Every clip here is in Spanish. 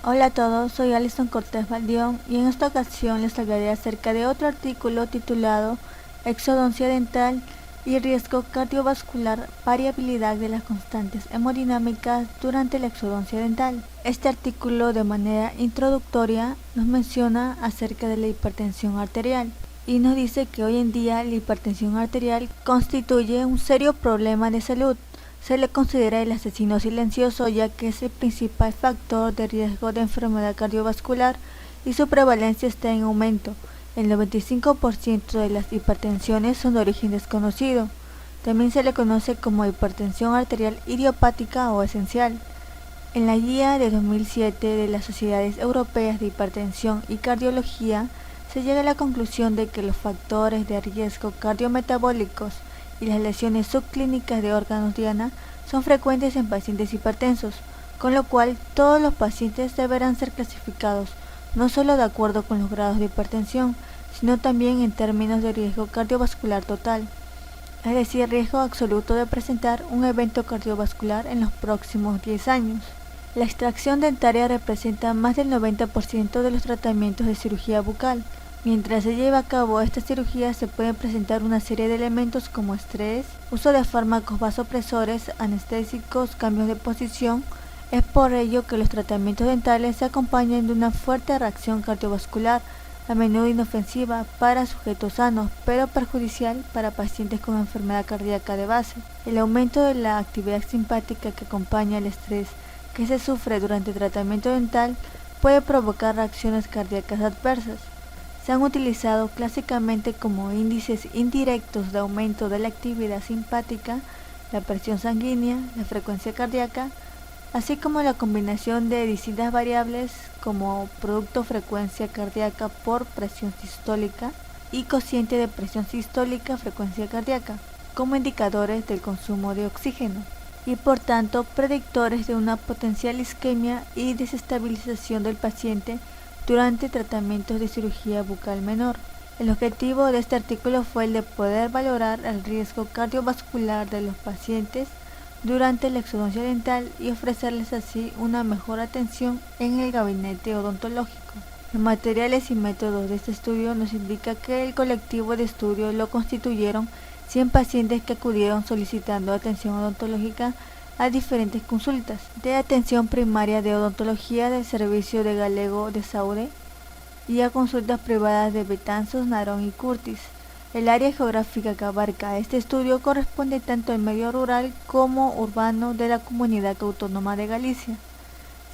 Hola a todos, soy Alison Cortés Baldión y en esta ocasión les hablaré acerca de otro artículo titulado Exodoncia dental y riesgo cardiovascular, variabilidad de las constantes hemodinámicas durante la exodoncia dental. Este artículo de manera introductoria nos menciona acerca de la hipertensión arterial y nos dice que hoy en día la hipertensión arterial constituye un serio problema de salud. Se le considera el asesino silencioso ya que es el principal factor de riesgo de enfermedad cardiovascular y su prevalencia está en aumento. El 95% de las hipertensiones son de origen desconocido. También se le conoce como hipertensión arterial idiopática o esencial. En la guía de 2007 de las Sociedades Europeas de Hipertensión y Cardiología se llega a la conclusión de que los factores de riesgo cardiometabólicos y las lesiones subclínicas de órganos diana son frecuentes en pacientes hipertensos, con lo cual todos los pacientes deberán ser clasificados no solo de acuerdo con los grados de hipertensión, sino también en términos de riesgo cardiovascular total, es decir, riesgo absoluto de presentar un evento cardiovascular en los próximos 10 años. La extracción dentaria representa más del 90% de los tratamientos de cirugía bucal. Mientras se lleva a cabo esta cirugía se pueden presentar una serie de elementos como estrés, uso de fármacos vasopresores, anestésicos, cambios de posición. Es por ello que los tratamientos dentales se acompañan de una fuerte reacción cardiovascular, a menudo inofensiva para sujetos sanos, pero perjudicial para pacientes con enfermedad cardíaca de base. El aumento de la actividad simpática que acompaña el estrés que se sufre durante el tratamiento dental puede provocar reacciones cardíacas adversas. Se han utilizado clásicamente como índices indirectos de aumento de la actividad simpática, la presión sanguínea, la frecuencia cardíaca, así como la combinación de distintas variables como producto frecuencia cardíaca por presión sistólica y cociente de presión sistólica frecuencia cardíaca, como indicadores del consumo de oxígeno y por tanto predictores de una potencial isquemia y desestabilización del paciente durante tratamientos de cirugía bucal menor. El objetivo de este artículo fue el de poder valorar el riesgo cardiovascular de los pacientes durante la exodoncia dental y ofrecerles así una mejor atención en el gabinete odontológico. Los materiales y métodos de este estudio nos indican que el colectivo de estudio lo constituyeron 100 pacientes que acudieron solicitando atención odontológica a diferentes consultas de atención primaria de odontología del servicio de Galego de Saúde y a consultas privadas de Betanzos, Narón y Curtis. El área geográfica que abarca este estudio corresponde tanto al medio rural como urbano de la Comunidad Autónoma de Galicia.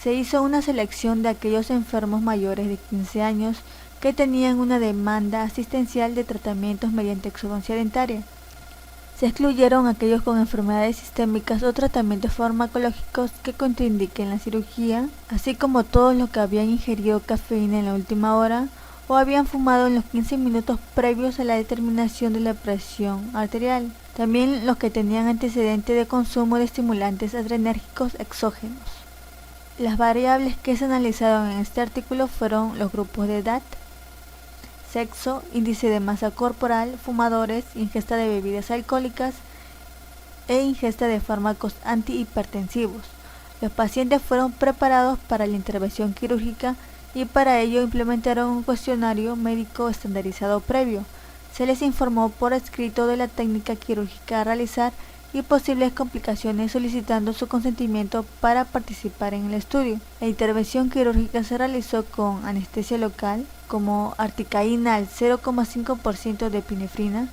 Se hizo una selección de aquellos enfermos mayores de 15 años que tenían una demanda asistencial de tratamientos mediante exodoncia dentaria. Se excluyeron aquellos con enfermedades sistémicas o tratamientos farmacológicos que contraindiquen la cirugía, así como todos los que habían ingerido cafeína en la última hora o habían fumado en los 15 minutos previos a la determinación de la presión arterial. También los que tenían antecedente de consumo de estimulantes adrenérgicos exógenos. Las variables que se analizaron en este artículo fueron los grupos de edad, sexo, índice de masa corporal, fumadores, ingesta de bebidas alcohólicas e ingesta de fármacos antihipertensivos. Los pacientes fueron preparados para la intervención quirúrgica y para ello implementaron un cuestionario médico estandarizado previo. Se les informó por escrito de la técnica quirúrgica a realizar y posibles complicaciones solicitando su consentimiento para participar en el estudio. La intervención quirúrgica se realizó con anestesia local como articaína al 0,5% de epinefrina,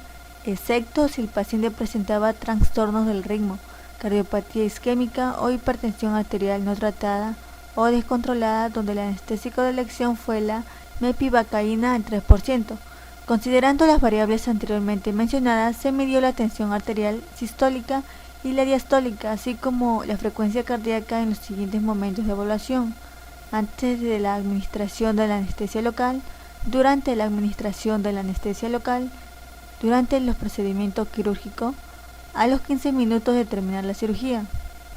excepto si el paciente presentaba trastornos del ritmo, cardiopatía isquémica o hipertensión arterial no tratada o descontrolada, donde el anestésico de elección fue la mepivacaína al 3%. Considerando las variables anteriormente mencionadas, se midió la tensión arterial sistólica y la diastólica, así como la frecuencia cardíaca en los siguientes momentos de evaluación: antes de la administración de la anestesia local, durante la administración de la anestesia local, durante los procedimientos quirúrgicos, a los 15 minutos de terminar la cirugía.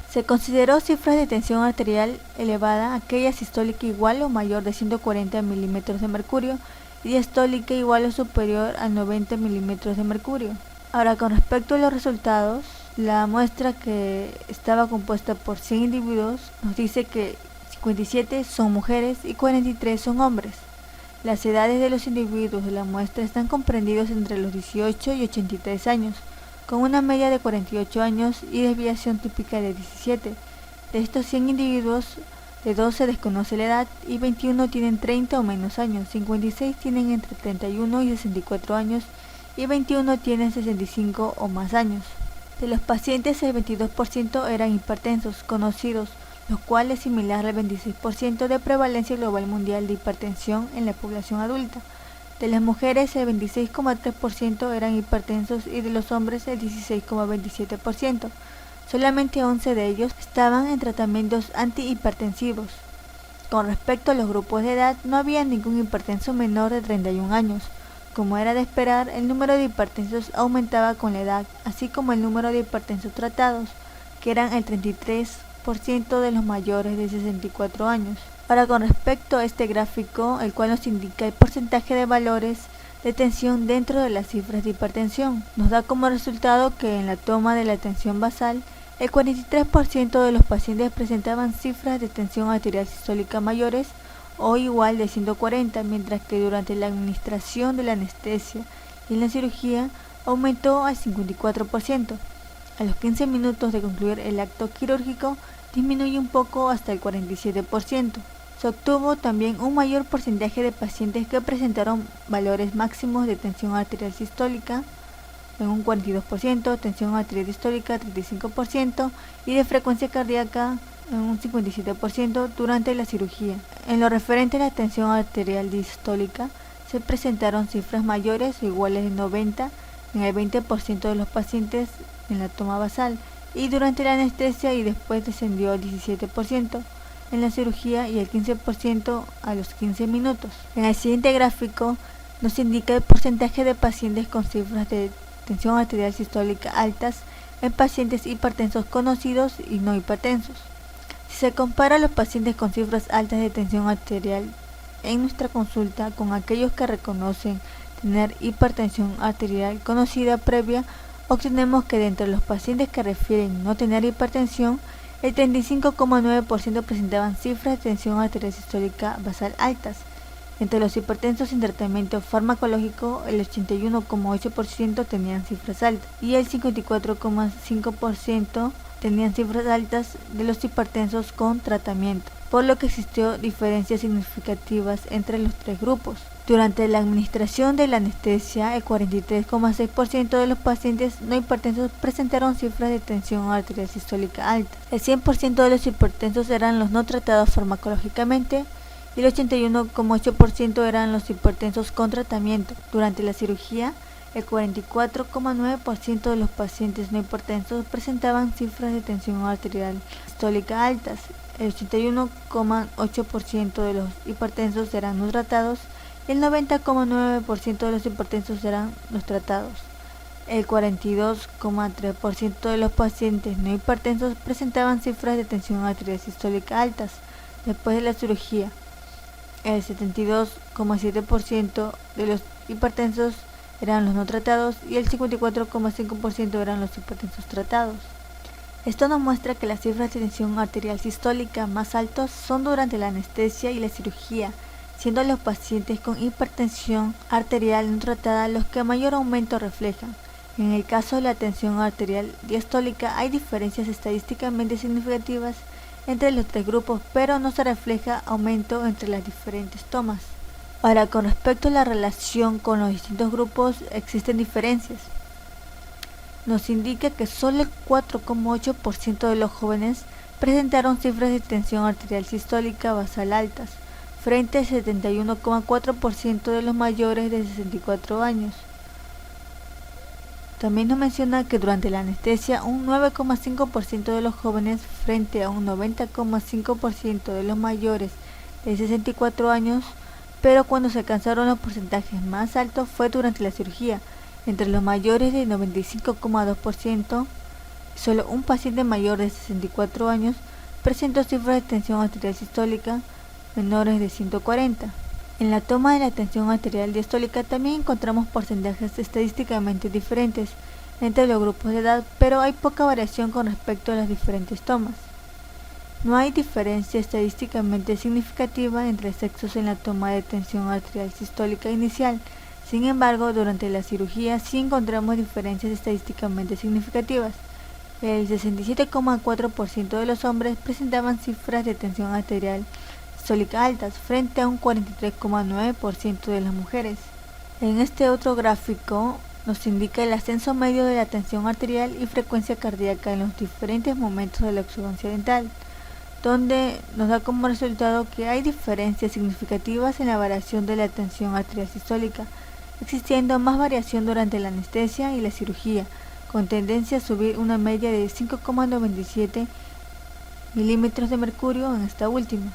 Se consideró cifras de tensión arterial elevada, aquella sistólica igual o mayor de 140 milímetros de mercurio, y diastólica igual o superior a 90 milímetros de mercurio. Ahora, con respecto a los resultados, la muestra, que estaba compuesta por 100 individuos, nos dice que 57 son mujeres y 43 son hombres. Las edades de los individuos de la muestra están comprendidos entre los 18 y 83 años, con una media de 48 años y desviación típica de 17. De estos 100 individuos, de 12 se desconoce la edad y 21 tienen 30 o menos años, 56 tienen entre 31 y 64 años y 21 tienen 65 o más años. De los pacientes, el 22% eran hipertensos conocidos, lo cual es similar al 26% de prevalencia global mundial de hipertensión en la población adulta. De las mujeres, el 26,3% eran hipertensos y de los hombres el 16,27%. Solamente 11 de ellos estaban en tratamientos antihipertensivos. Con respecto a los grupos de edad, no había ningún hipertenso menor de 31 años. Como era de esperar, el número de hipertensos aumentaba con la edad, así como el número de hipertensos tratados, que eran el 33% de los mayores de 64 años. Ahora, con respecto a este gráfico, el cual nos indica el porcentaje de valores de tensión dentro de las cifras de hipertensión, nos da como resultado que en la toma de la tensión basal, el 43% de los pacientes presentaban cifras de tensión arterial sistólica mayores o igual de 140, mientras que durante la administración de la anestesia y en la cirugía aumentó al 54%. A los 15 minutos de concluir el acto quirúrgico, disminuye un poco hasta el 47%. Se obtuvo también un mayor porcentaje de pacientes que presentaron valores máximos de tensión arterial sistólica en un 42%, tensión arterial distólica 35% y de frecuencia cardíaca en un 57% durante la cirugía. En lo referente a la tensión arterial distólica, se presentaron cifras mayores o iguales de 90 en el 20% de los pacientes en la toma basal y durante la anestesia, y después descendió al 17% en la cirugía y el 15% a los 15 minutos. En el siguiente gráfico nos indica el porcentaje de pacientes con cifras de tensión arterial sistólica altas en pacientes hipertensos conocidos y no hipertensos. Si se compara a los pacientes con cifras altas de tensión arterial en nuestra consulta con aquellos que reconocen tener hipertensión arterial conocida previa, obtenemos que de entre los pacientes que refieren no tener hipertensión, el 35,9% presentaban cifras de tensión arterial sistólica basal altas. Entre los hipertensos sin tratamiento farmacológico, el 81,8% tenían cifras altas y el 54,5% tenían cifras altas de los hipertensos con tratamiento, por lo que existió diferencias significativas entre los tres grupos. Durante la administración de la anestesia, el 43,6% de los pacientes no hipertensos presentaron cifras de tensión arterial sistólica alta. El 100% de los hipertensos eran los no tratados farmacológicamente y el 81,8% eran los hipertensos con tratamiento. Durante la cirugía, el 44,9% de los pacientes no hipertensos presentaban cifras de tensión arterial sistólica altas. El 81,8% de los hipertensos eran no tratados y el 90,9% de los hipertensos eran los tratados. El 42,3% de los pacientes no hipertensos presentaban cifras de tensión arterial sistólica altas después de la cirugía. El 72,7% de los hipertensos eran los no tratados y el 54,5% eran los hipertensos tratados. Esto nos muestra que las cifras de tensión arterial sistólica más altas son durante la anestesia y la cirugía, siendo los pacientes con hipertensión arterial no tratada los que mayor aumento reflejan. En el caso de la tensión arterial diastólica hay diferencias estadísticamente significativas entre los tres grupos, pero no se refleja aumento entre las diferentes tomas. Ahora, con respecto a la relación con los distintos grupos, existen diferencias. Nos indica que solo el 4,8% de los jóvenes presentaron cifras de tensión arterial sistólica basal altas, frente al 71,4% de los mayores de 64 años. También nos menciona que durante la anestesia un 9,5% de los jóvenes frente a un 90,5% de los mayores de 64 años, pero cuando se alcanzaron los porcentajes más altos fue durante la cirugía. Entre los mayores de 95,2%, solo un paciente mayor de 64 años presentó cifras de tensión arterial sistólica menores de 140. En la toma de la tensión arterial diastólica también encontramos porcentajes estadísticamente diferentes entre los grupos de edad, pero hay poca variación con respecto a las diferentes tomas. No hay diferencia estadísticamente significativa entre sexos en la toma de tensión arterial sistólica inicial. Sin embargo, durante la cirugía sí encontramos diferencias estadísticamente significativas. El 67,4% de los hombres presentaban cifras de tensión arterial sistólica altas frente a un 43,9% de las mujeres. En este otro gráfico nos indica el ascenso medio de la tensión arterial y frecuencia cardíaca en los diferentes momentos de la exodoncia dental, donde nos da como resultado que hay diferencias significativas en la variación de la tensión arterial sistólica, existiendo más variación durante la anestesia y la cirugía, con tendencia a subir una media de 5,97 milímetros de mercurio en esta última.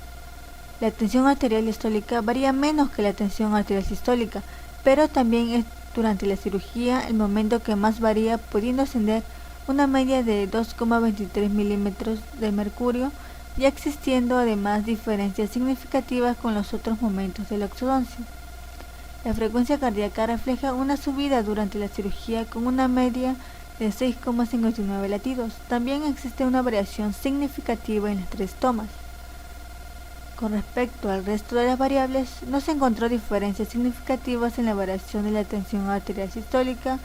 La tensión arterial diastólica varía menos que la tensión arterial sistólica, pero también es durante la cirugía el momento que más varía, pudiendo ascender una media de 2,23 milímetros de mercurio, y existiendo además diferencias significativas con los otros momentos de la exodoncia. La frecuencia cardíaca refleja una subida durante la cirugía con una media de 6,59 latidos. También existe una variación significativa en las tres tomas. Con respecto al resto de las variables, no se encontró diferencias significativas en la variación de la tensión arterial sistólica,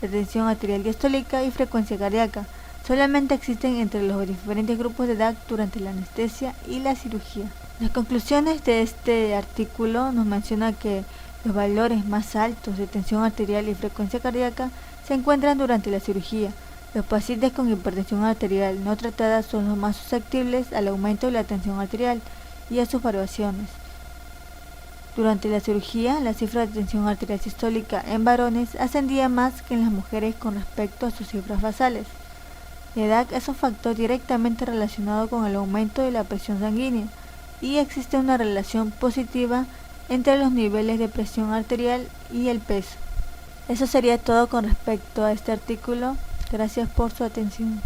la tensión arterial diastólica y frecuencia cardíaca. Solamente existen entre los diferentes grupos de edad durante la anestesia y la cirugía. Las conclusiones de este artículo nos mencionan que los valores más altos de tensión arterial y frecuencia cardíaca se encuentran durante la cirugía. Los pacientes con hipertensión arterial no tratada son los más susceptibles al aumento de la tensión arterial y a sus variaciones. Durante la cirugía, la cifra de tensión arterial sistólica en varones ascendía más que en las mujeres con respecto a sus cifras basales. La edad es un factor directamente relacionado con el aumento de la presión sanguínea, y existe una relación positiva entre los niveles de presión arterial y el peso. Eso sería todo con respecto a este artículo. Gracias por su atención.